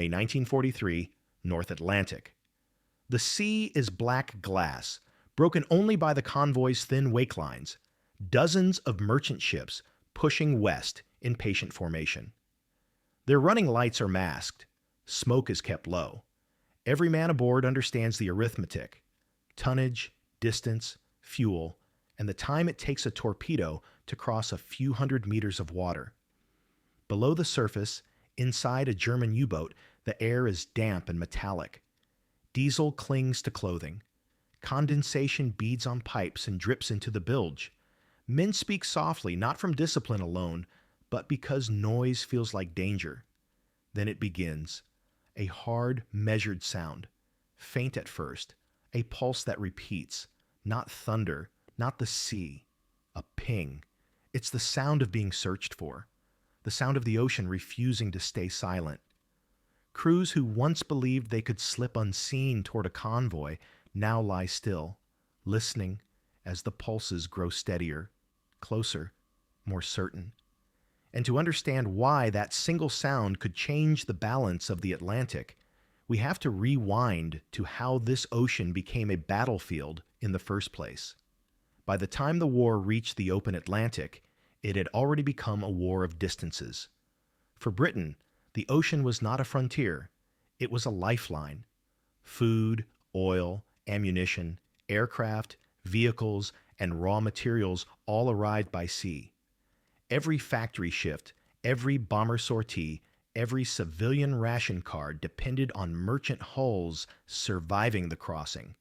May 1943, North Atlantic. The sea is black glass, broken only by the convoy's thin wake lines, dozens of merchant ships pushing west in patient formation. Their running lights are masked. Smoke is kept low. Every man aboard understands the arithmetic: tonnage, distance, fuel, and the time it takes a torpedo to cross a few hundred meters of water. Below the surface, inside a German U-boat, the air is damp and metallic. Diesel clings to clothing. Condensation beads on pipes and drips into the bilge. Men speak softly, not from discipline alone, but because noise feels like danger. Then it begins. A hard, measured sound. Faint at first. A pulse that repeats. Not thunder, not the sea. A ping. It's the sound of being searched for. The sound of the ocean refusing to stay silent. Crews who once believed they could slip unseen toward a convoy now lie still, listening as the pulses grow steadier, closer, more certain. And to understand why that single sound could change the balance of the Atlantic, we have to rewind to how this ocean became a battlefield in the first place. By the time the war reached the open Atlantic, it had already become a war of distances. For Britain, the ocean was not a frontier, it was a lifeline. Food, oil, ammunition, aircraft, vehicles, and raw materials all arrived by sea. Every factory shift, every bomber sortie, every civilian ration card depended on merchant hulls surviving the crossing.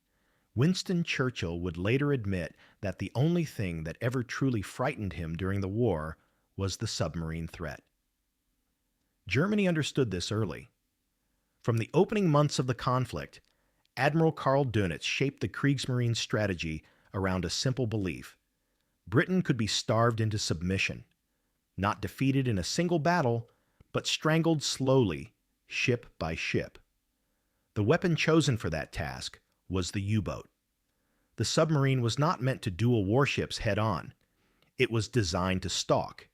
Winston Churchill would later admit that the only thing that ever truly frightened him during the war was the submarine threat. Germany understood this early. From the opening months of the conflict, Admiral Karl Dönitz shaped the Kriegsmarine strategy around a simple belief: Britain could be starved into submission, not defeated in a single battle, but strangled slowly, ship by ship. The weapon chosen for that task was the U-boat. The submarine was not meant to duel warships head-on. It was designed to stalk,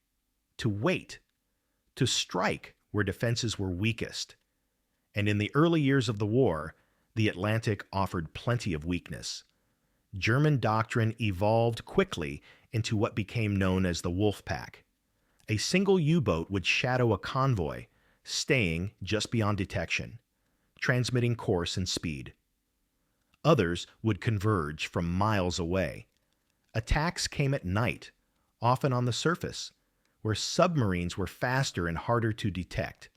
to wait, to strike where defenses were weakest. And in the early years of the war, the Atlantic offered plenty of weakness. German doctrine evolved quickly into what became known as the Wolf Pack. A single U-boat would shadow a convoy, staying just beyond detection, transmitting course and speed. Others would converge from miles away. Attacks came at night, often on the surface, where submarines were faster and harder to detect.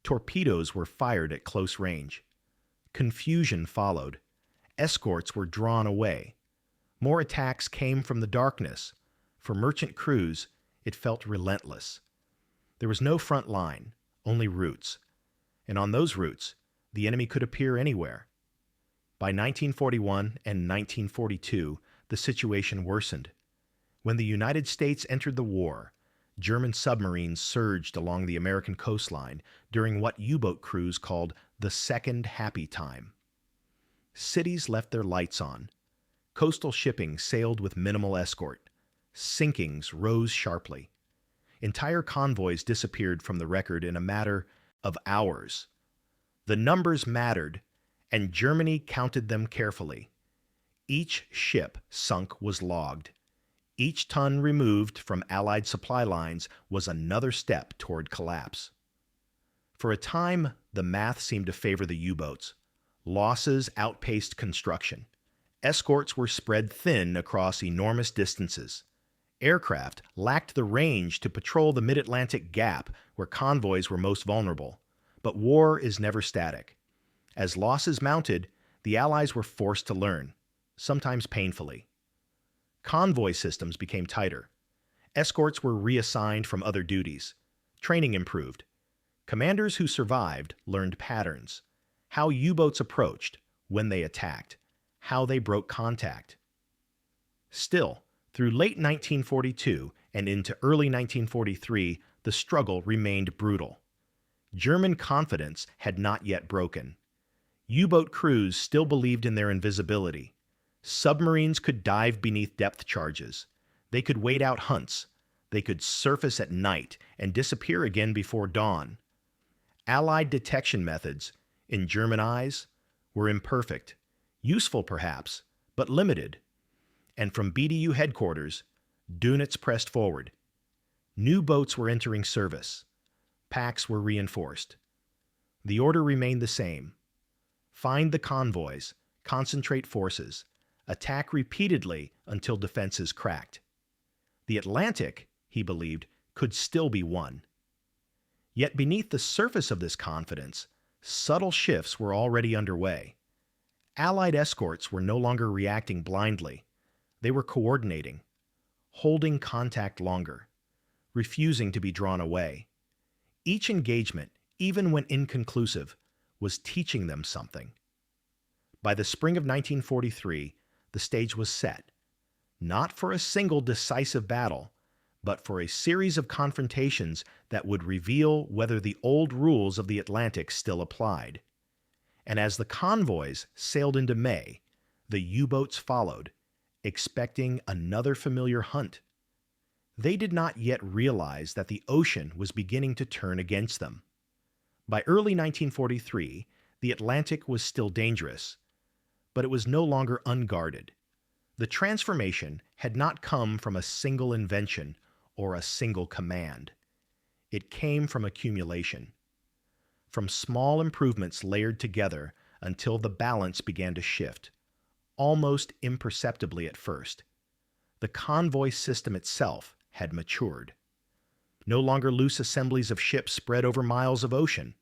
Torpedoes were fired at close range. Confusion followed. Escorts were drawn away. More attacks came from the darkness. For merchant crews, it felt relentless. There was no front line, only routes. And on those routes, the enemy could appear anywhere. By 1941 and 1942, the situation worsened. When the United States entered the war, German submarines surged along the American coastline during what U-boat crews called the Second Happy Time. Cities left their lights on. Coastal shipping sailed with minimal escort. Sinkings rose sharply. Entire convoys disappeared from the record in a matter of hours. The numbers mattered, and Germany counted them carefully. Each ship sunk was logged. Each ton removed from Allied supply lines was another step toward collapse. For a time, the math seemed to favor the U-boats. Losses outpaced construction. Escorts were spread thin across enormous distances. Aircraft lacked the range to patrol the mid-Atlantic gap where convoys were most vulnerable. But war is never static. As losses mounted, the Allies were forced to learn, sometimes painfully. Convoy systems became tighter. Escorts were reassigned from other duties. Training improved. Commanders who survived learned patterns: how U-boats approached, when they attacked, how they broke contact. Still, through late 1942 and into early 1943, the struggle remained brutal. German confidence had not yet broken. U-boat crews still believed in their invisibility. Submarines could dive beneath depth charges. They could wait out hunts. They could surface at night and disappear again before dawn. Allied detection methods, in German eyes, were imperfect, useful perhaps, but limited. And from BDU headquarters, units pressed forward. New boats were entering service. Packs were reinforced. The order remained the same. Find the convoys, concentrate forces, attack repeatedly until defenses cracked. The Atlantic, he believed, could still be won. Yet beneath the surface of this confidence, subtle shifts were already underway. Allied escorts were no longer reacting blindly. They were coordinating, holding contact longer, refusing to be drawn away. Each engagement, even when inconclusive, was teaching them something. By the spring of 1943, the stage was set, not for a single decisive battle, but for a series of confrontations that would reveal whether the old rules of the Atlantic still applied. And as the convoys sailed into May, the U-boats followed, expecting another familiar hunt. They did not yet realize that the ocean was beginning to turn against them. By early 1943, the Atlantic was still dangerous, but it was no longer unguarded. The transformation had not come from a single invention or a single command. It came from accumulation, from small improvements layered together until the balance began to shift, almost imperceptibly at first. The convoy system itself had matured. No longer loose assemblies of ships spread over miles of ocean.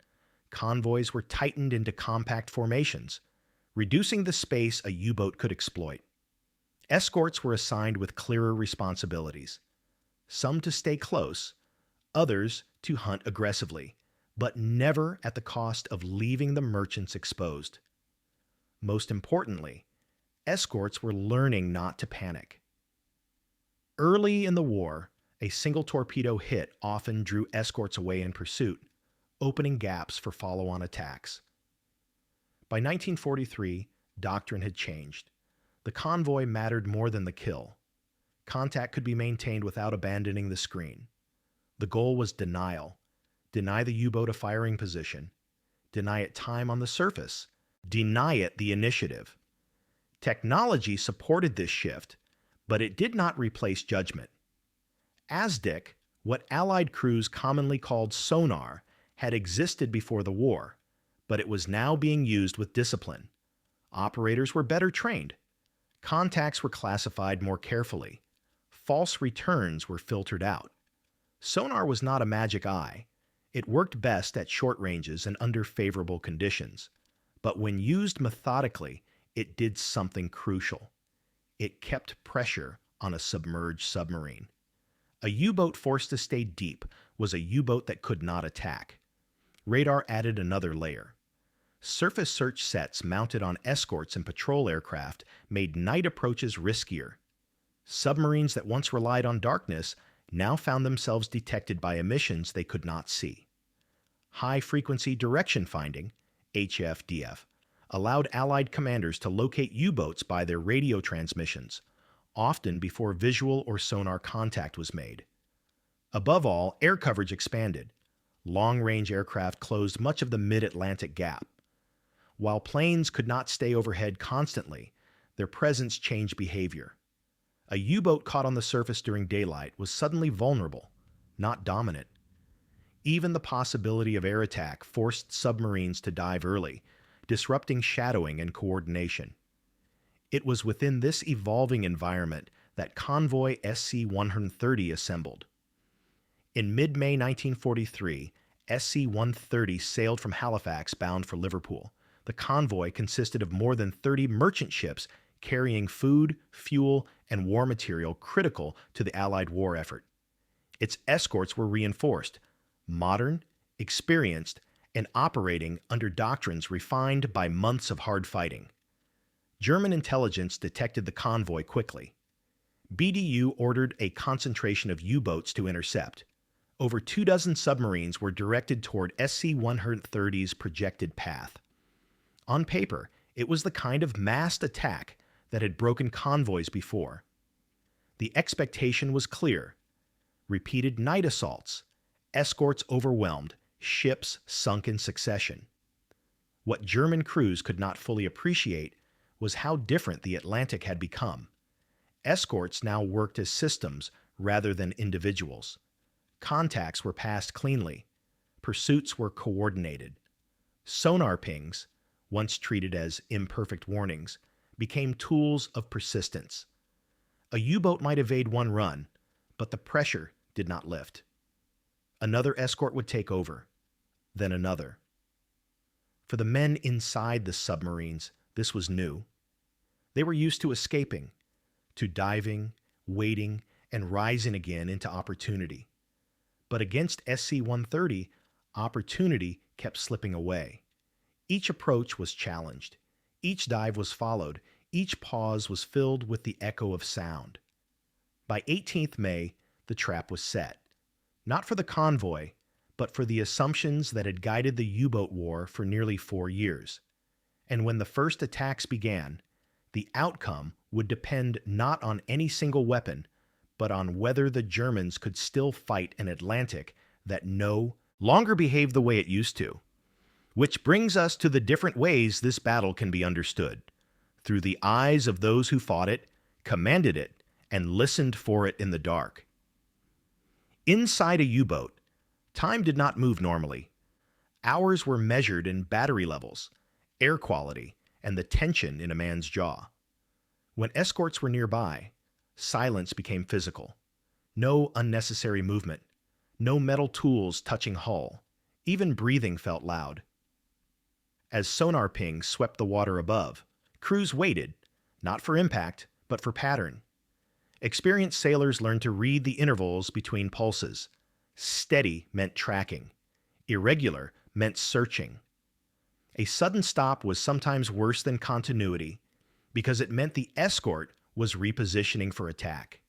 Convoys were tightened into compact formations, reducing the space a U-boat could exploit. Escorts were assigned with clearer responsibilities, some to stay close, others to hunt aggressively, but never at the cost of leaving the merchants exposed. Most importantly, escorts were learning not to panic. Early in the war, a single torpedo hit often drew escorts away in pursuit, opening gaps for follow-on attacks. By 1943, doctrine had changed. The convoy mattered more than the kill. Contact could be maintained without abandoning the screen. The goal was denial. Deny the U-boat a firing position. Deny it time on the surface. Deny it the initiative. Technology supported this shift, but it did not replace judgment. ASDIC, what Allied crews commonly called sonar, had existed before the war, but it was now being used with discipline. Operators were better trained. Contacts were classified more carefully. False returns were filtered out. Sonar was not a magic eye. It worked best at short ranges and under favorable conditions. But when used methodically, it did something crucial. It kept pressure on a submerged submarine. A U-boat forced to stay deep was a U-boat that could not attack. Radar added another layer. Surface search sets mounted on escorts and patrol aircraft made night approaches riskier. Submarines that once relied on darkness now found themselves detected by emissions they could not see. High-frequency direction finding, HFDF, allowed Allied commanders to locate U-boats by their radio transmissions, often before visual or sonar contact was made. Above all, air coverage expanded. Long-range aircraft closed much of the mid-Atlantic gap. While planes could not stay overhead constantly, their presence changed behavior. A U-boat caught on the surface during daylight was suddenly vulnerable, not dominant. Even the possibility of air attack forced submarines to dive early, disrupting shadowing and coordination. It was within this evolving environment that Convoy SC-130 assembled. In mid-May 1943, SC-130 sailed from Halifax bound for Liverpool. The convoy consisted of more than 30 merchant ships carrying food, fuel, and war material critical to the Allied war effort. Its escorts were reinforced, modern, experienced, and operating under doctrines refined by months of hard fighting. German intelligence detected the convoy quickly. BDU ordered a concentration of U-boats to intercept. Over 24 submarines were directed toward SC-130's projected path. On paper, it was the kind of massed attack that had broken convoys before. The expectation was clear. Repeated night assaults, escorts overwhelmed, ships sunk in succession. What German crews could not fully appreciate was how different the Atlantic had become. Escorts now worked as systems rather than individuals. Contacts were passed cleanly. Pursuits were coordinated. Sonar pings, once treated as imperfect warnings, became tools of persistence. A U-boat might evade one run, but the pressure did not lift. Another escort would take over, then another. For the men inside the submarines, this was new. They were used to escaping, to diving, waiting, and rising again into opportunity. But against SC-130, opportunity kept slipping away. Each approach was challenged. Each dive was followed. Each pause was filled with the echo of sound. By 18th May, the trap was set. Not for the convoy, but for the assumptions that had guided the U-boat war for nearly 4 years. And when the first attacks began, the outcome would depend not on any single weapon, but on whether the Germans could still fight an Atlantic that no longer behaved the way it used to. Which brings us to the different ways this battle can be understood. Through the eyes of those who fought it, commanded it, and listened for it in the dark. Inside a U-boat, time did not move normally. Hours were measured in battery levels, air quality, and the tension in a man's jaw. When escorts were nearby, silence became physical. No unnecessary movement, no metal tools touching hull. Even breathing felt loud. As sonar pings swept the water above, crews waited, not for impact, but for pattern. Experienced sailors learned to read the intervals between pulses. Steady meant tracking. Irregular meant searching. A sudden stop was sometimes worse than continuity because it meant the escort was repositioning for attack.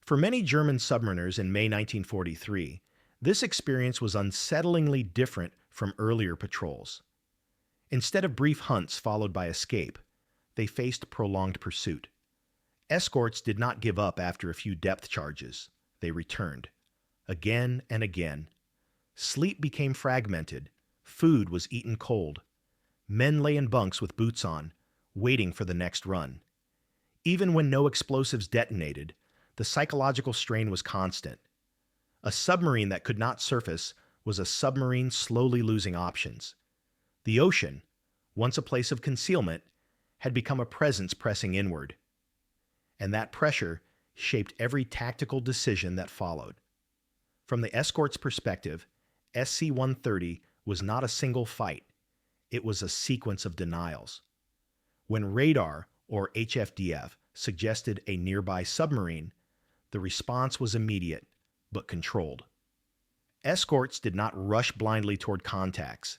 For many German submariners in May 1943, this experience was unsettlingly different from earlier patrols. Instead of brief hunts followed by escape, they faced prolonged pursuit. Escorts did not give up after a few depth charges. They returned. Again and again. Sleep became fragmented. Food was eaten cold. Men lay in bunks with boots on, waiting for the next run. Even when no explosives detonated, the psychological strain was constant. A submarine that could not surface was a submarine slowly losing options. The ocean, once a place of concealment, had become a presence pressing inward. And that pressure shaped every tactical decision that followed. From the escort's perspective, SC-130 was not a single fight. It was a sequence of denials. When radar, or HFDF, suggested a nearby submarine, the response was immediate, but controlled. Escorts did not rush blindly toward contacts.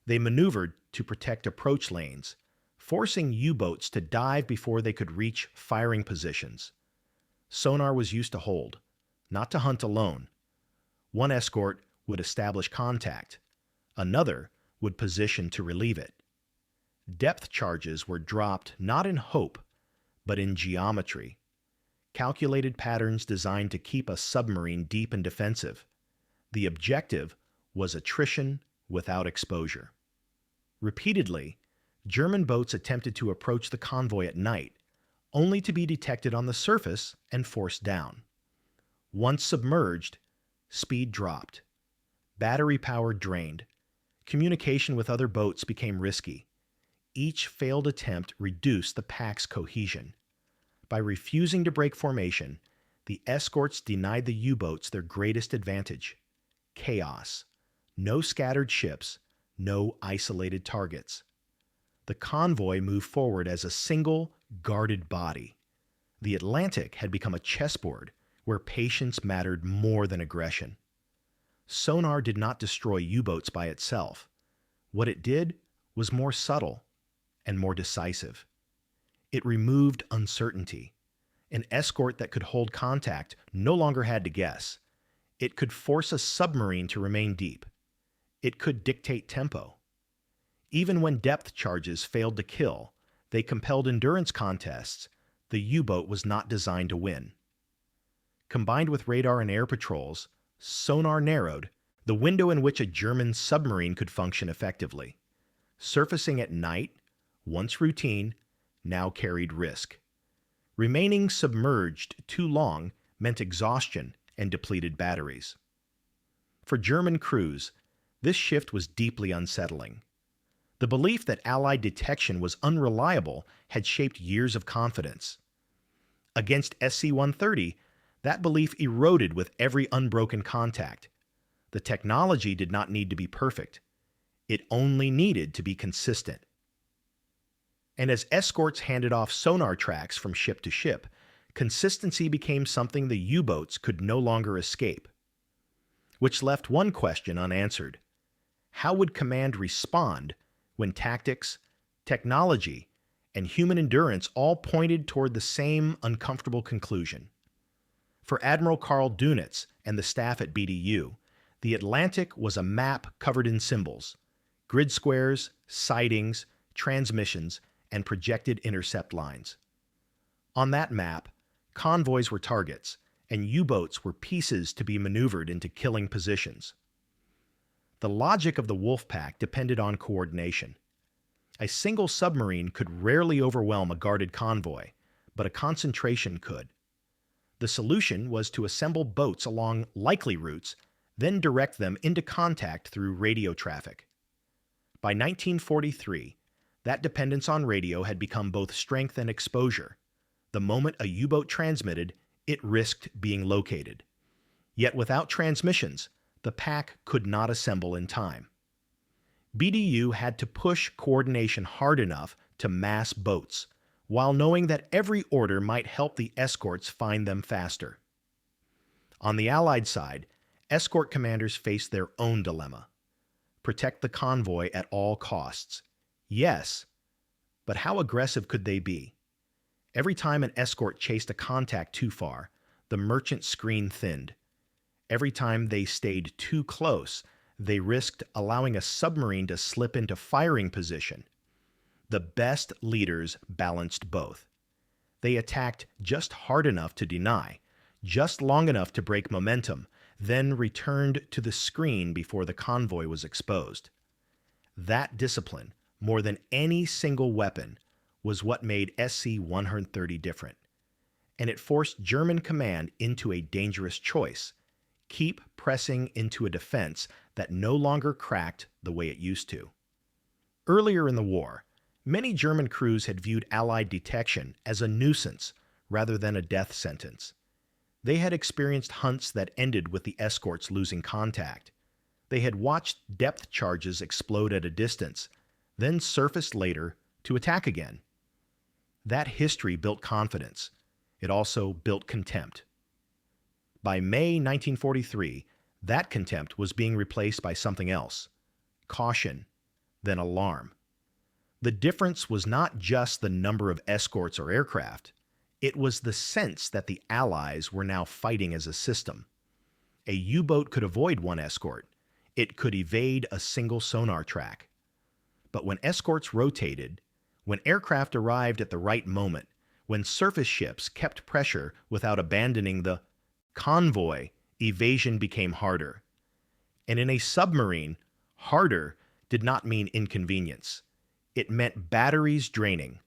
They maneuvered to protect approach lanes, forcing U-boats to dive before they could reach firing positions. Sonar was used to hold, not to hunt alone. One escort would establish contact. Another would position to relieve it. Depth charges were dropped not in hope, but in geometry. Calculated patterns designed to keep a submarine deep and defensive. The objective was attrition without exposure. Repeatedly, German boats attempted to approach the convoy at night, only to be detected on the surface and forced down. Once submerged, speed dropped. Battery power drained. Communication with other boats became risky. Each failed attempt reduced the pack's cohesion. By refusing to break formation, the escorts denied the U-boats their greatest advantage: chaos. No scattered ships, no isolated targets. The convoy moved forward as a single, guarded body. The Atlantic had become a chessboard where patience mattered more than aggression. Sonar did not destroy U-boats by itself. What it did was more subtle and more decisive. It removed uncertainty. An escort that could hold contact no longer had to guess. It could force a submarine to remain deep. It could dictate tempo. Even when depth charges failed to kill, they compelled endurance contests. The U-boat was not designed to win. Combined with radar and air patrols, sonar narrowed, the window in which a German submarine could function effectively. Surfacing at night, once routine, now carried risk. Remaining submerged too long meant exhaustion and depleted batteries. For German crews, this shift was deeply unsettling. The belief that Allied detection was unreliable had shaped years of confidence. Against SC-130, that belief eroded with every unbroken contact. The technology did not need to be perfect. It only needed to be consistent. And as escorts handed off sonar tracks from ship to ship, consistency became something the U-boats could no longer escape. Which left one question unanswered. How would command respond when tactics, technology, and human endurance all pointed toward the same uncomfortable conclusion? For Admiral Karl Dönitz and the staff at BDU, the Atlantic was a map covered in symbols, grid squares, sidings, transmissions, and projected intercept lines. On that map, convoys were targets, and U-boats were pieces to be maneuvered into killing positions. The logic of the Wolfpack depended on coordination. A single submarine could rarely overwhelm a guarded convoy, but a concentration could. The solution was to assemble boats along likely routes, then direct them into contact through radio traffic. By 1943, that dependence on radio had become both strength and exposure. The moment a U-boat transmitted, it risked being located. Yet without transmissions, the pack could not assemble in time. BDU had to push coordination hard enough to mass boats, while knowing that every order might help the escorts find them faster. On the Allied side, escort commanders faced their own dilemma. Protect the convoy at all costs. Yes, but how aggressive could they be? Every time an escort chased a contact too far, the merchant screen thinned. Every time they stayed too close, they risked allowing a submarine to slip into firing position. The best leaders balanced both. They attacked just hard enough to deny, just long enough to break momentum, then returned to the screen before the convoy was exposed. That discipline, more than any single weapon, was what made SC-130 different. And it forced German command into a dangerous choice: keep pressing into a defense that no longer cracked the way it used to. Earlier in the war, many German crews had viewed Allied detection as a nuisance rather than a death sentence. They had experienced hunts that ended with the escorts losing contact. They had watched depth charges explode at a distance, then surfaced later to attack again. That history built confidence. It also built contempt. By May 1943, that contempt was being replaced by something else: caution, then alarm. The difference was not just the number of escorts or aircraft. It was the sense that the Allies were now fighting as a system. A U-boat could avoid one escort. It could evade a single sonar track. But when escorts rotated, when aircraft arrived at the right moment, when surface ships kept pressure without abandoning the convoy, evasion became harder. And in a submarine, harder did not mean inconvenience. It meant batteries draining,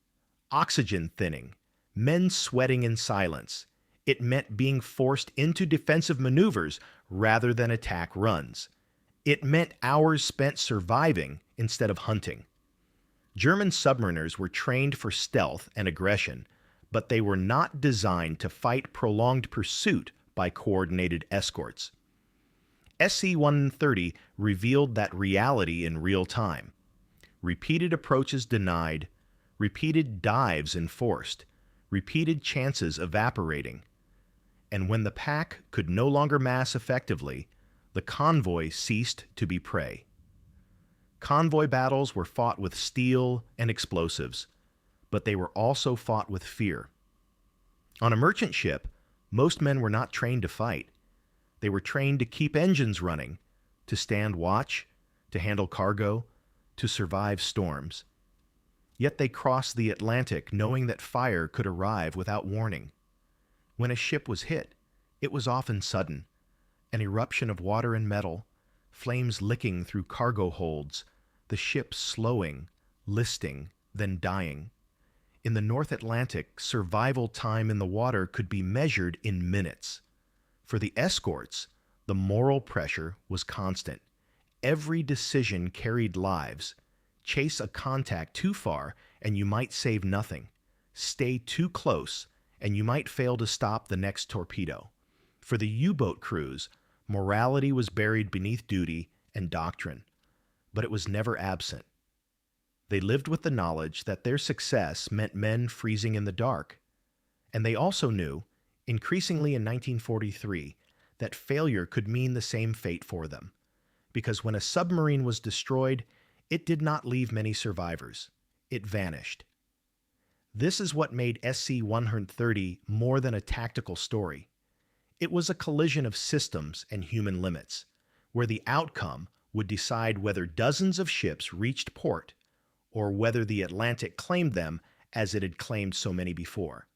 oxygen thinning, men sweating in silence. It meant being forced into defensive maneuvers rather than attack runs. It meant hours spent surviving instead of hunting. German submariners were trained for stealth and aggression, but they were not designed to fight prolonged pursuit by coordinated escorts. SC-130 revealed that reality in real time. Repeated approaches denied, repeated dives enforced, repeated chances evaporating. And when the pack could no longer mass effectively, the convoy ceased to be prey. Convoy battles were fought with steel and explosives, but they were also fought with fear. On a merchant ship, most men were not trained to fight. They were trained to keep engines running, to stand watch, to handle cargo, to survive storms. Yet they crossed the Atlantic knowing that fire could arrive without warning. When a ship was hit, it was often sudden: an eruption of water and metal, flames licking through cargo holds, the ship slowing, listing, then dying. In the North Atlantic, survival time in the water could be measured in minutes. For the escorts, the moral pressure was constant. Every decision carried lives. Chase a contact too far, and you might save nothing. Stay too close, and you might fail to stop the next torpedo. For the U-boat crews, morality was buried beneath duty and doctrine, but it was never absent. They lived with the knowledge that their success meant men freezing in the dark. And they also knew, increasingly in 1943, that failure could mean the same fate for them. Because when a submarine was destroyed, it did not leave many survivors. It vanished. This is what made SC-130 more than a tactical story. It was a collision of systems and human limits, where the outcome would decide whether dozens of ships reached port or whether the Atlantic claimed them as it had claimed so many before.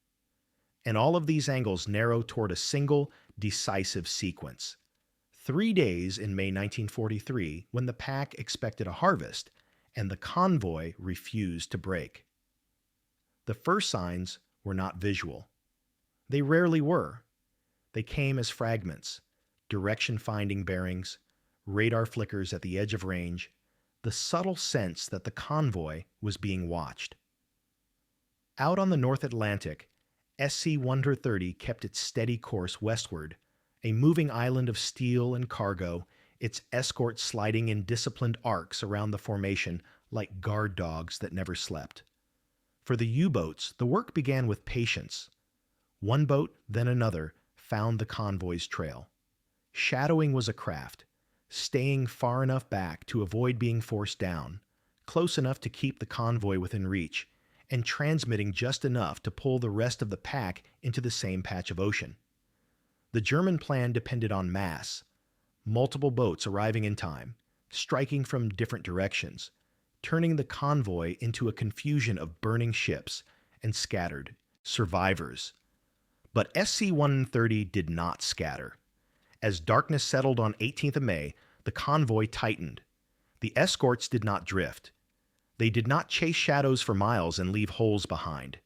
And all of these angles narrow toward a single, decisive sequence. 3 days in May 1943 when the pack expected a harvest and the convoy refused to break. The first signs were not visual. They rarely were. They came as fragments, direction-finding bearings, radar flickers at the edge of range, the subtle sense that the convoy was being watched. Out on the North Atlantic, SC-130 kept its steady course westward, a moving island of steel and cargo, its escorts sliding in disciplined arcs around the formation like guard dogs that never slept. For the U-boats, the work began with patience. One boat, then another, found the convoy's trail. Shadowing was a craft, staying far enough back to avoid being forced down, close enough to keep the convoy within reach, and transmitting just enough to pull the rest of the pack into the same patch of ocean. The German plan depended on mass, multiple boats arriving in time, striking from different directions, turning the convoy into a confusion of burning ships and scattered survivors. But SC-130 did not scatter. As darkness settled on 18th of May, the convoy tightened. The escorts did not drift. They did not chase shadows for miles and leave holes behind.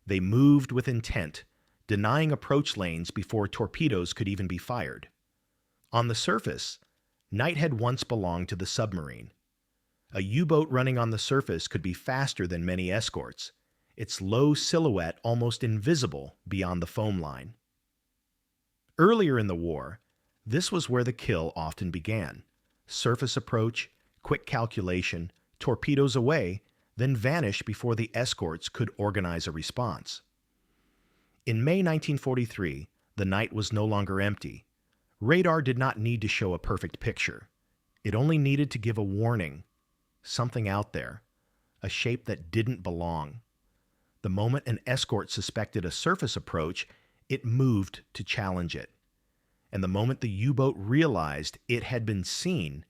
They moved with intent, denying approach lanes before torpedoes could even be fired. On the surface, night had once belonged to the submarine. A U-boat running on the surface could be faster than many escorts, its low silhouette almost invisible beyond the foam line. Earlier in the war, this was where the kill often began. Surface approach, quick calculation, torpedoes away, then vanish before the escorts could organize a response. In May 1943, the night was no longer empty. Radar did not need to show a perfect picture. It only needed to give a warning. Something out there. A shape that didn't belong. The moment an escort suspected a surface approach, it moved to challenge it. And the moment the U-boat realized it had been seen,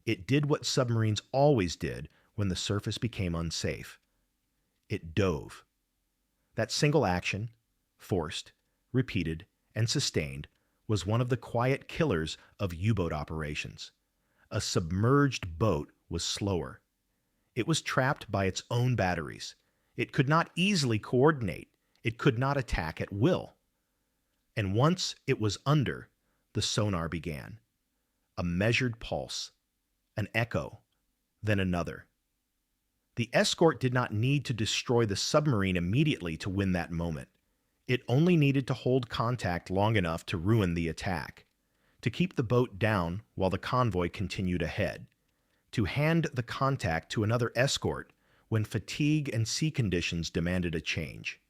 it did what submarines always did when the surface became unsafe. It dove. That single action, forced, repeated, and sustained, was one of the quiet killers of U-boat operations. A submerged boat was slower. It was trapped by its own batteries. It could not easily coordinate. It could not attack at will. And once it was under, the sonar began. A measured pulse, an echo, then another. The escort did not need to destroy the submarine immediately to win that moment. It only needed to hold contact long enough to ruin the attack, to keep the boat down while the convoy continued ahead, to hand the contact to another escort when fatigue and sea conditions demanded a change.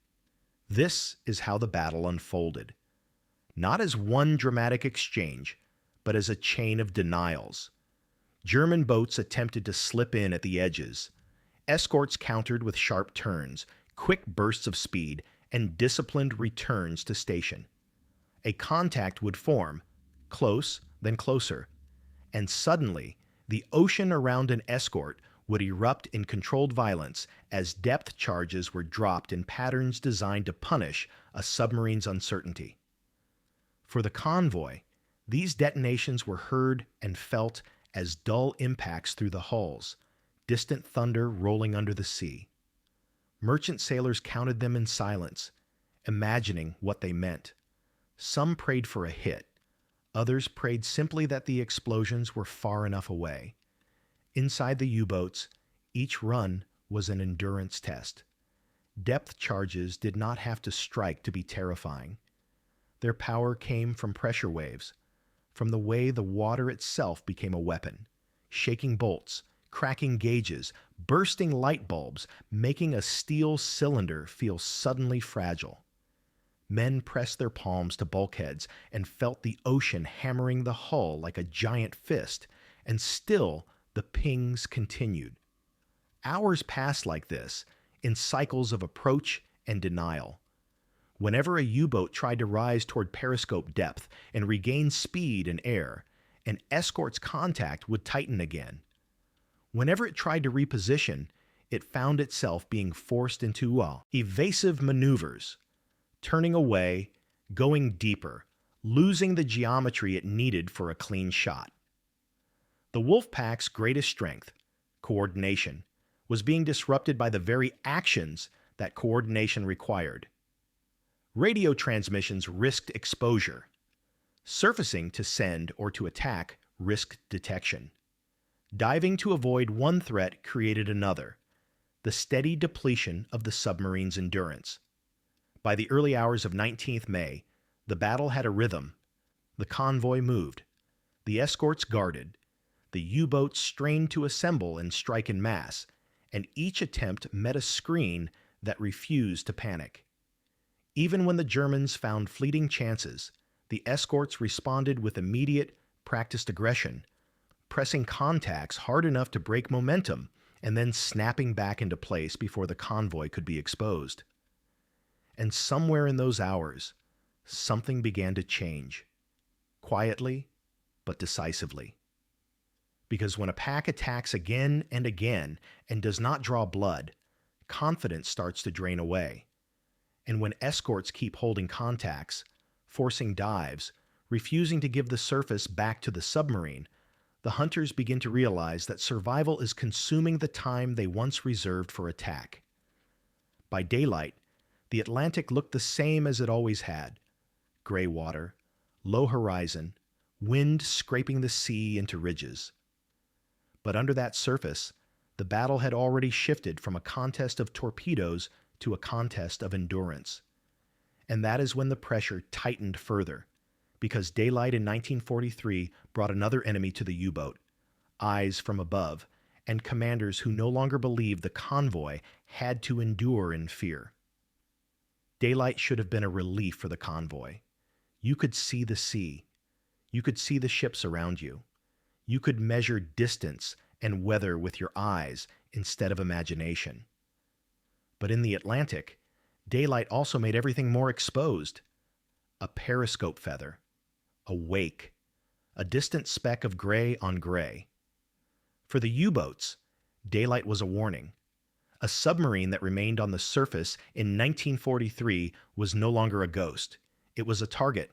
This is how the battle unfolded. Not as one dramatic exchange, but as a chain of denials. German boats attempted to slip in at the edges. Escorts countered with sharp turns, quick bursts of speed, and disciplined returns to station. A contact would form, close, then closer, and suddenly the ocean around an escort would erupt in controlled violence as depth charges were dropped in patterns designed to punish a submarine's uncertainty. For the convoy, these detonations were heard and felt as dull impacts through the hulls, distant thunder rolling under the sea. Merchant sailors counted them in silence, imagining what they meant. Some prayed for a hit. Others prayed simply that the explosions were far enough away. Inside the U-boats, each run was an endurance test. Depth charges did not have to strike to be terrifying. Their power came from pressure waves, from the way the water itself became a weapon, shaking bolts, cracking gauges, bursting light bulbs, making a steel cylinder feel suddenly fragile. Men pressed their palms to bulkheads and felt the ocean hammering the hull like a giant fist, and still the pings continued. Hours passed like this, in cycles of approach and denial. Whenever a U-boat tried to rise toward periscope depth and regain speed in air, an escort's contact would tighten again. Whenever it tried to reposition, it found itself being forced into evasive maneuvers, turning away, going deeper, losing the geometry it needed for a clean shot. The Wolfpack's greatest strength, coordination, was being disrupted by the very actions that coordination required. Radio transmissions risked exposure. Surfacing to send or to attack risked detection. Diving to avoid one threat created another, the steady depletion of the submarine's endurance. By the early hours of 19th May, the battle had a rhythm. The convoy moved. The escorts guarded. The U-boats strained to assemble and strike in mass, and each attempt met a screen that refused to panic. Even when the Germans found fleeting chances, the escorts responded with immediate, practiced aggression, pressing contacts hard enough to break momentum and then snapping back into place before the convoy could be exposed. And somewhere in those hours, something began to change, quietly but decisively. Because when a pack attacks again and again and does not draw blood, confidence starts to drain away. And when escorts keep holding contacts, forcing dives, refusing to give the surface back to the submarine, the hunters begin to realize that survival is consuming the time they once reserved for attack. By daylight, the Atlantic looked the same as it always had: gray water, low horizon, wind scraping the sea into ridges. But under that surface, the battle had already shifted from a contest of torpedoes to a contest of endurance. And that is when the pressure tightened further, because daylight in 1943 brought another enemy to the U-boat: eyes from above, and commanders who no longer believed the convoy had to endure in fear. Daylight should have been a relief for the convoy. You could see the sea. You could see the ships around you. You could measure distance and weather with your eyes instead of imagination. But in the Atlantic, daylight also made everything more exposed. A periscope feather, a wake, a distant speck of gray on gray. For the U-boats, daylight was a warning. A submarine that remained on the surface in 1943 was no longer a ghost. It was a target,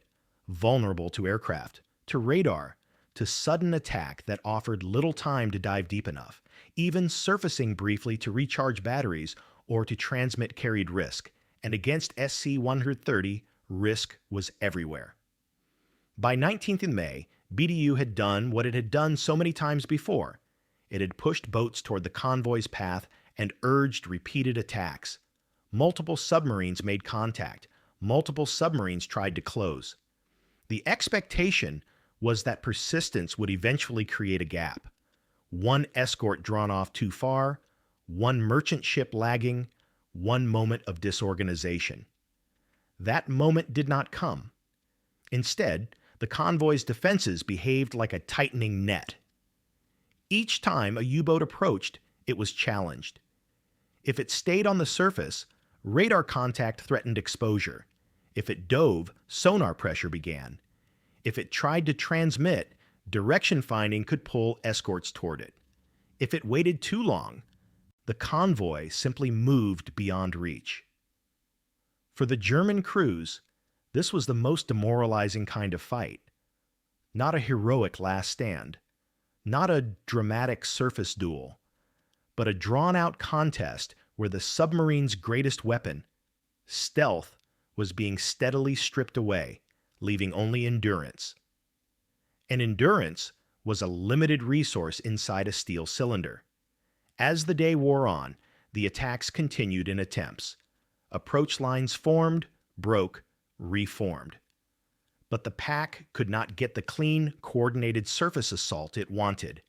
vulnerable to aircraft, to radar, to sudden attack that offered little time to dive deep enough, even surfacing briefly to recharge batteries or to transmit carried risk. And against SC-130, risk was everywhere. By 19th in May, BDU had done what it had done so many times before. It had pushed boats toward the convoy's path and urged repeated attacks. Multiple submarines made contact. Multiple submarines tried to close. The expectation was that persistence would eventually create a gap. One escort drawn off too far, one merchant ship lagging, one moment of disorganization. That moment did not come. Instead, the convoy's defenses behaved like a tightening net. Each time a U-boat approached, it was challenged. If it stayed on the surface, radar contact threatened exposure. If it dove, sonar pressure began. If it tried to transmit, direction finding could pull escorts toward it. If it waited too long, the convoy simply moved beyond reach. For the German crews, this was the most demoralizing kind of fight. Not a heroic last stand, Not a dramatic surface duel, but a drawn-out contest where the submarine's greatest weapon, stealth, was being steadily stripped away, leaving only endurance. And endurance was a limited resource inside a steel cylinder. As the day wore on, the attacks continued in attempts. Approach lines formed, broke, reformed. But the pack could not get the clean, coordinated surface assault it wanted.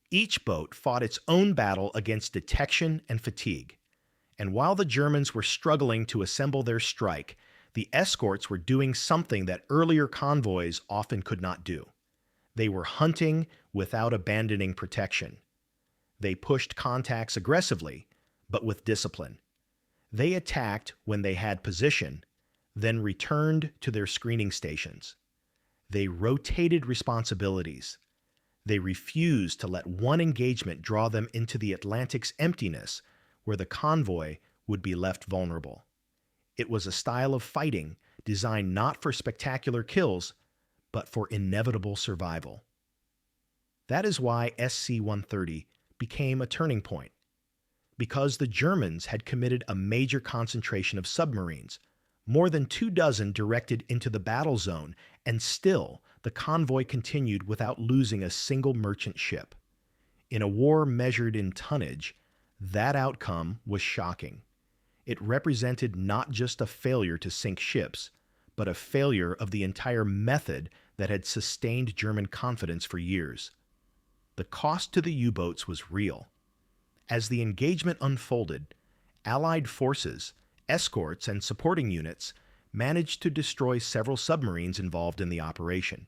Each boat fought its own battle against detection and fatigue. And while the Germans were struggling to assemble their strike, the escorts were doing something that earlier convoys often could not do. They were hunting without abandoning protection. They pushed contacts aggressively, but with discipline. They attacked when they had position, then returned to their screening stations. They rotated responsibilities. They refused to let one engagement draw them into the Atlantic's emptiness, where the convoy would be left vulnerable. It was a style of fighting designed not for spectacular kills, but for inevitable survival. That is why SC-130 became a turning point, because the Germans had committed a major concentration of submarines, more than 24 directed into the battle zone, and still the convoy continued without losing a single merchant ship. In a war measured in tonnage, that outcome was shocking. It represented not just a failure to sink ships, but a failure of the entire method that had sustained German confidence for years. The cost to the U-boats was real. As the engagement unfolded, Allied forces, escorts, and supporting units managed to destroy several submarines involved in the operation.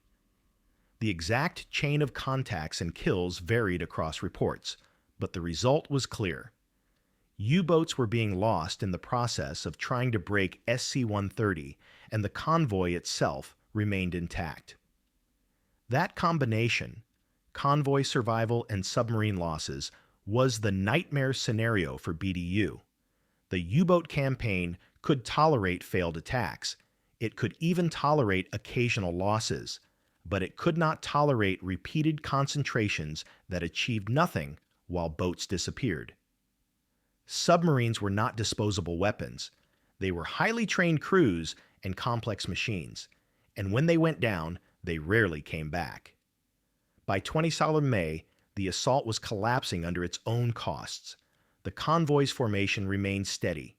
The exact chain of contacts and kills varied across reports, but the result was clear. U-boats were being lost in the process of trying to break SC-130, and the convoy itself remained intact. That combination, convoy survival and submarine losses, was the nightmare scenario for BDU. The U-boat campaign could tolerate failed attacks. It could even tolerate occasional losses, but it could not tolerate repeated concentrations that achieved nothing while boats disappeared. Submarines were not disposable weapons. They were highly trained crews and complex machines, and when they went down, they rarely came back. By 20 solid May, the assault was collapsing under its own costs. The convoy's formation remained steady.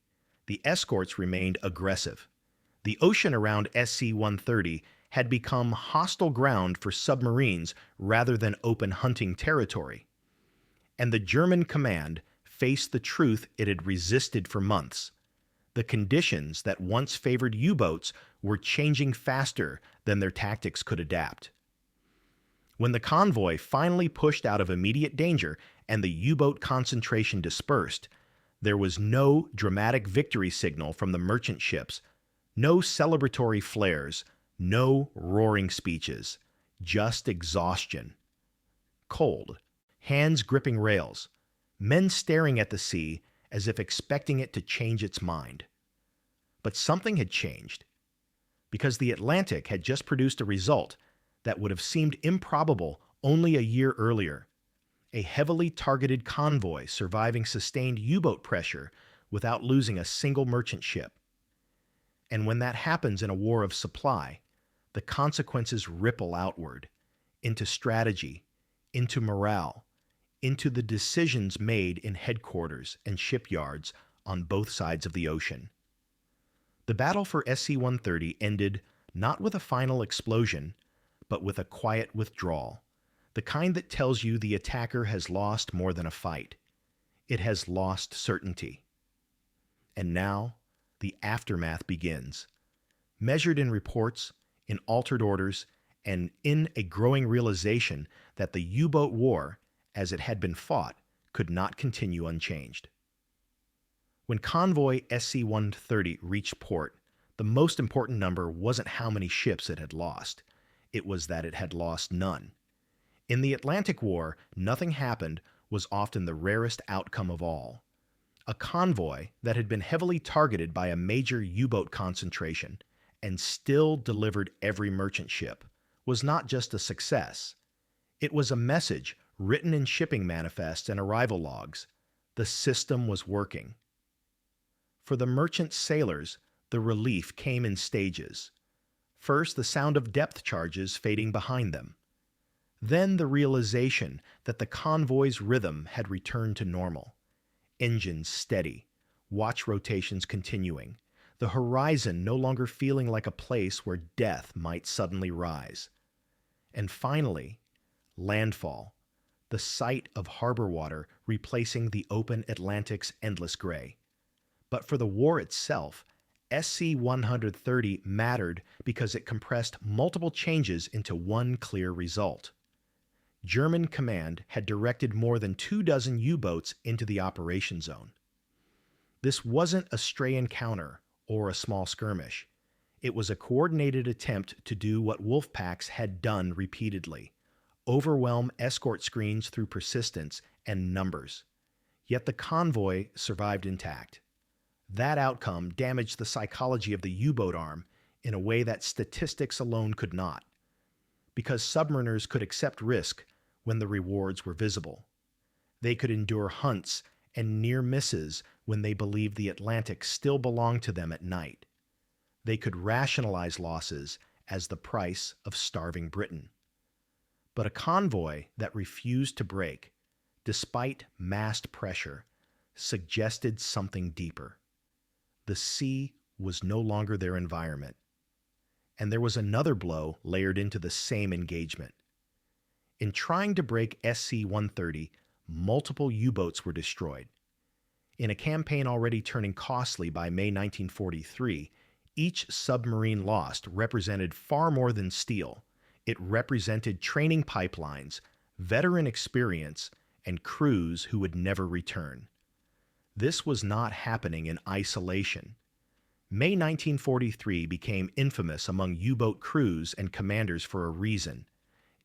The escorts remained aggressive. The ocean around SC-130 had become hostile ground for submarines rather than open hunting territory. And the German command faced the truth it had resisted for months. The conditions that once favored U-boats were changing faster than their tactics could adapt. When the convoy finally pushed out of immediate danger and the U-boat concentration dispersed, there was no dramatic victory signal from the merchant ships, no celebratory flares, no roaring speeches, just exhaustion. Cold, hands gripping rails, men staring at the sea as if expecting it to change its mind. But something had changed, because the Atlantic had just produced a result that would have seemed improbable only a year earlier. A heavily targeted convoy surviving sustained U-boat pressure without losing a single merchant ship. And when that happens in a war of supply, the consequences ripple outward, into strategy, into morale, into the decisions made in headquarters and shipyards on both sides of the ocean. The battle for SC-130 ended not with a final explosion, but with a quiet withdrawal, the kind that tells you the attacker has lost more than a fight. It has lost certainty. And now, the aftermath begins, measured in reports, in altered orders, and in a growing realization that the U-boat war, as it had been fought, could not continue unchanged. When convoy SC-130 reached port, the most important number wasn't how many ships it had lost. It was that it had lost none. In the Atlantic War, nothing happened was often the rarest outcome of all. A convoy that had been heavily targeted by a major U-boat concentration and still delivered every merchant ship was not just a success. It was a message written in shipping manifests and arrival logs. The system was working. For the merchant sailors, the relief came in stages. First, the sound of depth charges fading behind them. Then the realization that the convoy's rhythm had returned to normal. Engines steady, watch rotations continuing, the horizon no longer feeling like a place where death might suddenly rise. And finally, landfall, the sight of harbor water replacing the open Atlantic's endless gray. But for the war itself, SC-130 mattered because it compressed multiple changes into one clear result. German command had directed more than 24 U-boats into the operation zone. This wasn't a stray encounter or a small skirmish. It was a coordinated attempt to do what wolf packs had done repeatedly: overwhelm escort screens through persistence and numbers. Yet the convoy survived intact. That outcome damaged the psychology of the U-boat arm in a way that statistics alone could not, because submariners could accept risk when the rewards were visible. They could endure hunts and near misses when they believed the Atlantic still belonged to them at night. They could rationalize losses as the price of starving Britain. But a convoy that refused to break, despite massed pressure, suggested something deeper. The sea was no longer their environment. And there was another blow layered into the same engagement. In trying to break SC-130, multiple U-boats were destroyed. In a campaign already turning costly by May 1943, each submarine lost represented far more than steel. It represented training pipelines, veteran experience, and crews who would never return. This was not happening in isolation. May 1943 became infamous among U-boat crews and commanders for a reason.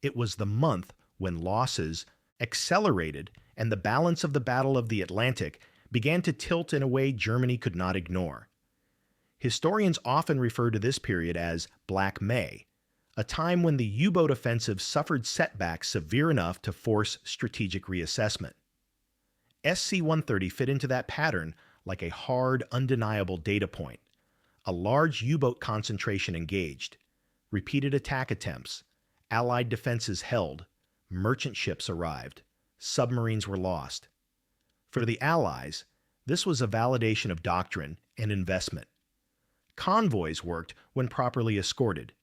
It was the month when losses accelerated and the balance of the Battle of the Atlantic began to tilt in a way Germany could not ignore. Historians often refer to this period as Black May, a time when the U-boat offensive suffered setbacks severe enough to force strategic reassessment. SC-130 fit into that pattern like a hard, undeniable data point. A large U-boat concentration engaged, repeated attack attempts, Allied defenses held, merchant ships arrived, submarines were lost. For the Allies, this was a validation of doctrine and investment. Convoys worked when properly escorted.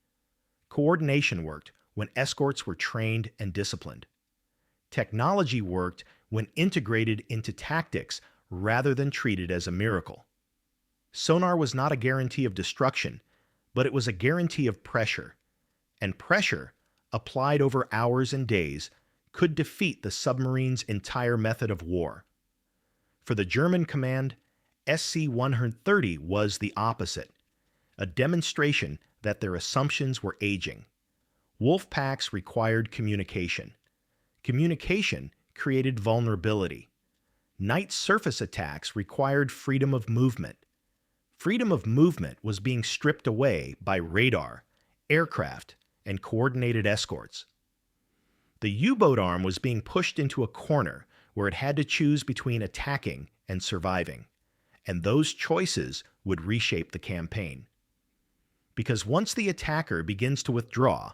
Coordination worked when escorts were trained and disciplined. Technology worked when integrated into tactics rather than treated as a miracle. Sonar was not a guarantee of destruction, but it was a guarantee of pressure. And pressure, applied over hours and days, could defeat the submarine's entire method of war. For the German command, SC-130 was the opposite, a demonstration that their assumptions were aging. Wolf packs required communication. Communication created vulnerability. Night surface attacks required freedom of movement. Freedom of movement was being stripped away by radar, aircraft, and coordinated escorts. The U-boat arm was being pushed into a corner where it had to choose between attacking and surviving, and those choices would reshape the campaign. Because once the attacker begins to withdraw,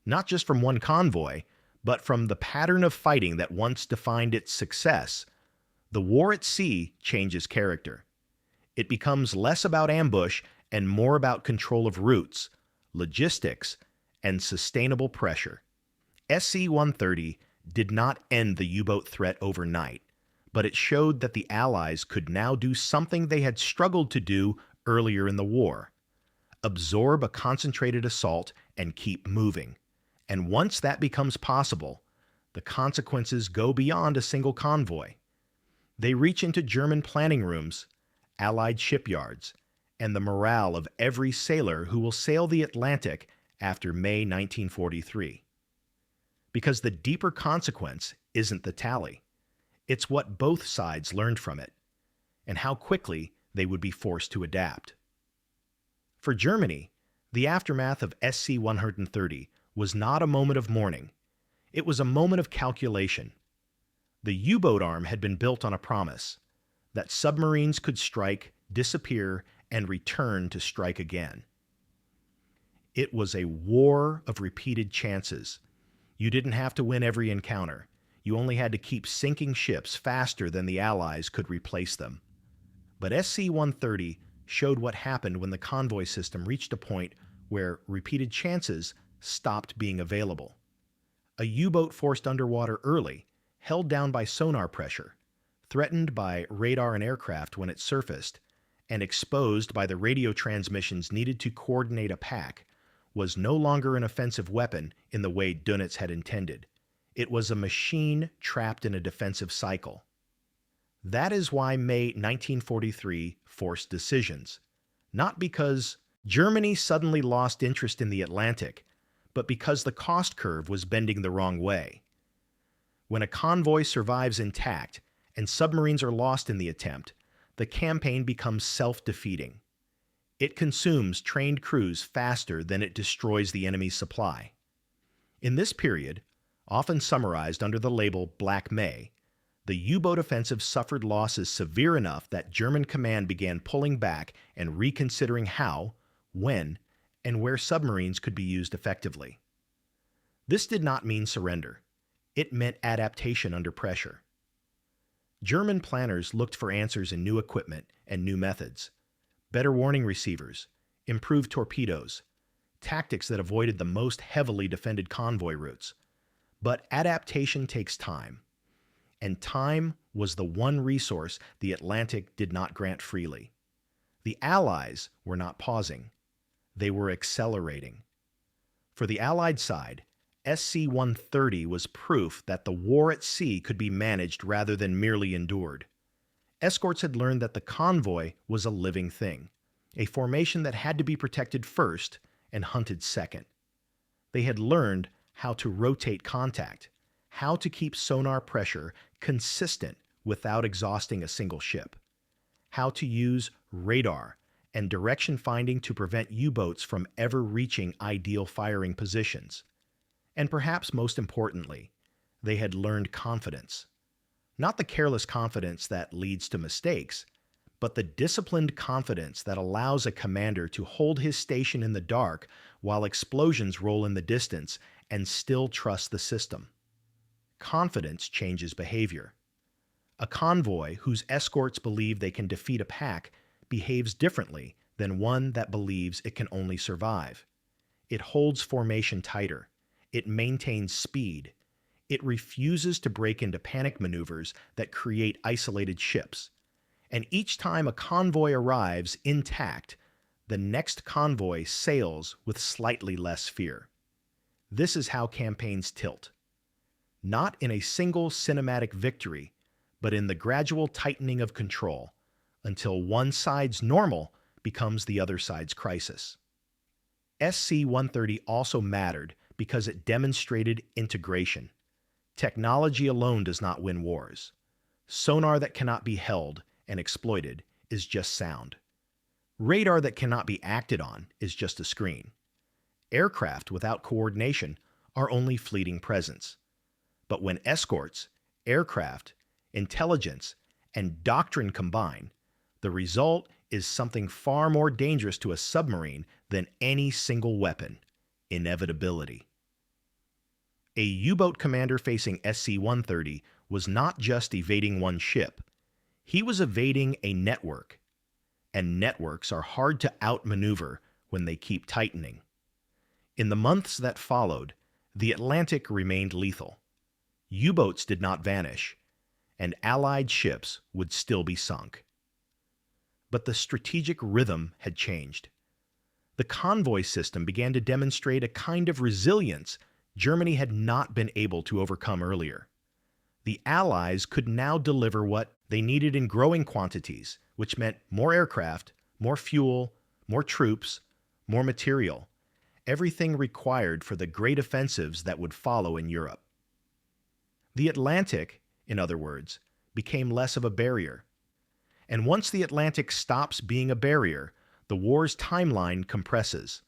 not just from one convoy, but from the pattern of fighting that once defined its success, the war at sea changes character. It becomes less about ambush and more about control of routes, logistics, and sustainable pressure. SC-130 did not end the U-boat threat overnight, but it showed that the Allies could now do something they had struggled to do earlier in the war: absorb a concentrated assault and keep moving. And once that becomes possible, the consequences go beyond a single convoy. They reach into German planning rooms, Allied shipyards, and the morale of every sailor who will sail the Atlantic after May 1943. Because the deeper consequence isn't the tally. It's what both sides learned from it, and how quickly they would be forced to adapt. For Germany, the aftermath of SC-130 was not a moment of mourning. It was a moment of calculation. The U-boat arm had been built on a promise that submarines could strike, disappear, and return to strike again. It was a war of repeated chances. You didn't have to win every encounter. You only had to keep sinking ships faster than the Allies could replace them. But SC-130 showed what happened when the convoy system reached a point where repeated chances stopped being available. A U-boat forced underwater early, held down by sonar pressure, threatened by radar and aircraft when it surfaced, and exposed by the radio transmissions needed to coordinate a pack, was no longer an offensive weapon in the way Dönitz had intended. It was a machine trapped in a defensive cycle. That is why May 1943 forced decisions. Not because Germany suddenly lost interest in the Atlantic, but because the cost curve was bending the wrong way. When a convoy survives intact and submarines are lost in the attempt, the campaign becomes self-defeating. It consumes trained crews faster than it destroys the enemy's supply. In this period, often summarized under the label Black May, the U-boat offensive suffered losses severe enough that German command began pulling back and reconsidering how, when, and where submarines could be used effectively. This did not mean surrender. It meant adaptation under pressure. German planners looked for answers in new equipment and new methods, better warning receivers, improved torpedoes, tactics that avoided the most heavily defended convoy routes. But adaptation takes time, and time was the one resource the Atlantic did not grant freely. The Allies were not pausing. They were accelerating. For the Allied side, SC-130 was proof that the war at sea could be managed rather than merely endured. Escorts had learned that the convoy was a living thing, a formation that had to be protected first and hunted second. They had learned how to rotate contact, how to keep sonar pressure consistent without exhausting a single ship, how to use radar and direction finding to prevent U-boats from ever reaching ideal firing positions. And perhaps most importantly, they had learned confidence. Not the careless confidence that leads to mistakes, but the disciplined confidence that allows a commander to hold his station in the dark while explosions roll in the distance and still trust the system. Confidence changes behavior. A convoy whose escorts believe they can defeat a pack behaves differently than one that believes it can only survive. It holds formation tighter. It maintains speed. It refuses to break into panic maneuvers that create isolated ships. And each time a convoy arrives intact, the next convoy sails with slightly less fear. This is how campaigns tilt. Not in a single cinematic victory, but in the gradual tightening of control, until one side's normal becomes the other side's crisis. SC-130 also mattered because it demonstrated integration. Technology alone does not win wars. Sonar that cannot be held and exploited is just sound. Radar that cannot be acted on is just a screen. Aircraft without coordination are only fleeting presence. But when escorts, aircraft, intelligence, and doctrine combine, the result is something far more dangerous to a submarine than any single weapon: inevitability. A U-boat commander facing SC-130 was not just evading one ship. He was evading a network. And networks are hard to outmaneuver when they keep tightening. In the months that followed, the Atlantic remained lethal. U-boats did not vanish, and Allied ships would still be sunk. But the strategic rhythm had changed. The convoy system began to demonstrate a kind of resilience Germany had not been able to overcome earlier. The Allies could now deliver what they needed in growing quantities, which meant more aircraft, more fuel, more troops, more material, everything required for the great offensives that would follow in Europe. The Atlantic, in other words, became less of a barrier. And once the Atlantic stops being a barrier, the war's timeline compresses.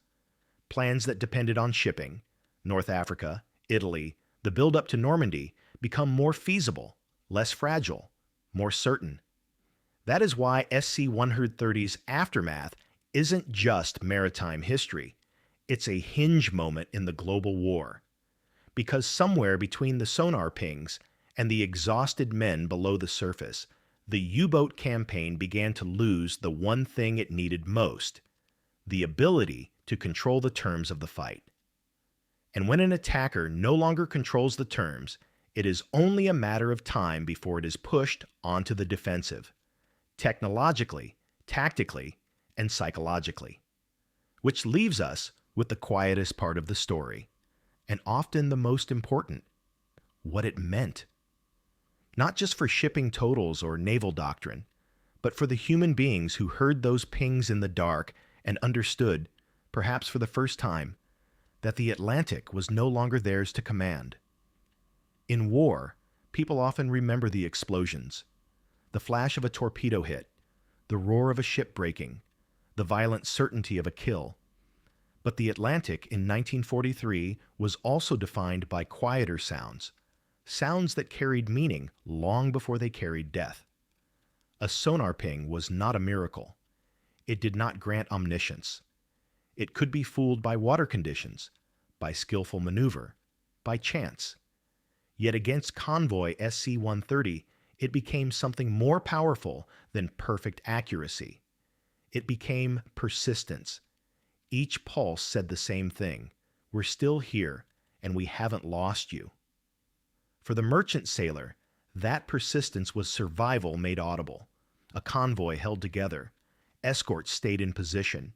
Plans that depended on shipping, North Africa, Italy, the build-up to Normandy become more feasible, less fragile, more certain. That is why SC-130's aftermath isn't just maritime history. It's a hinge moment in the global war. Because somewhere between the sonar pings and the exhausted men below the surface, the U-boat campaign began to lose the one thing it needed most: the ability to control the terms of the fight. And when an attacker no longer controls the terms, it is only a matter of time before it is pushed onto the defensive, technologically, tactically, and psychologically. Which leaves us with the quietest part of the story, and often the most important: what it meant. Not just for shipping totals or naval doctrine, but for the human beings who heard those pings in the dark and understood, perhaps for the first time, that the Atlantic was no longer theirs to command. In war, people often remember the explosions, the flash of a torpedo hit, the roar of a ship breaking, the violent certainty of a kill. But the Atlantic in 1943 was also defined by quieter sounds, sounds that carried meaning long before they carried death. A sonar ping was not a miracle. It did not grant omniscience. It could be fooled by water conditions, by skillful maneuver, by chance. Yet against convoy SC-130, it became something more powerful than perfect accuracy. It became persistence. Each pulse said the same thing: we're still here, and we haven't lost you. For the merchant sailor, that persistence was survival made audible. A convoy held together. Escorts stayed in position.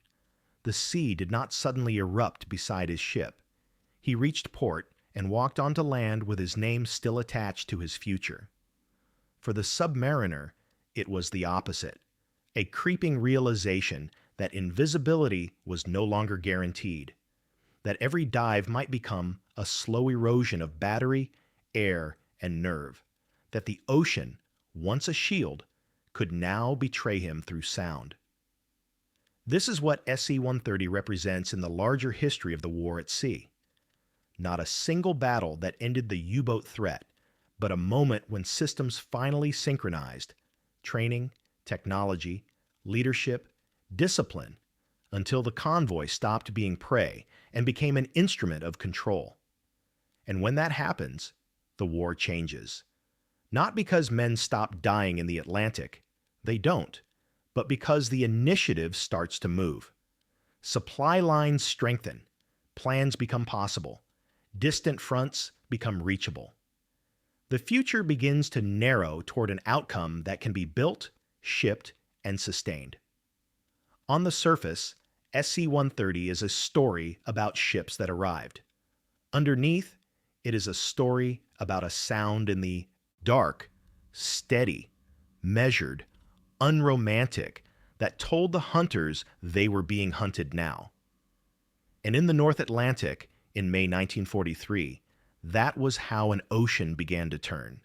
The sea did not suddenly erupt beside his ship. He reached port and walked onto land with his name still attached to his future. For the submariner, it was the opposite: a creeping realization that invisibility was no longer guaranteed, that every dive might become a slow erosion of battery, air, and nerve, that the ocean, once a shield, could now betray him through sound. This is what SC-130 represents in the larger history of the war at sea. Not a single battle that ended the U-boat threat, but a moment when systems finally synchronized: training, technology, leadership, discipline, until the convoy stopped being prey and became an instrument of control. And when that happens, the war changes. Not because men stop dying in the Atlantic. They don't. But because the initiative starts to move. Supply lines strengthen. Plans become possible. Distant fronts become reachable. The future begins to narrow toward an outcome that can be built, shipped, and sustained. On the surface, SC-130 is a story about ships that arrived. Underneath, it is a story about a sound in the dark, steady, measured, unromantic, that told the hunters they were being hunted now. And in the North Atlantic, in May 1943, that was how an ocean began to turn.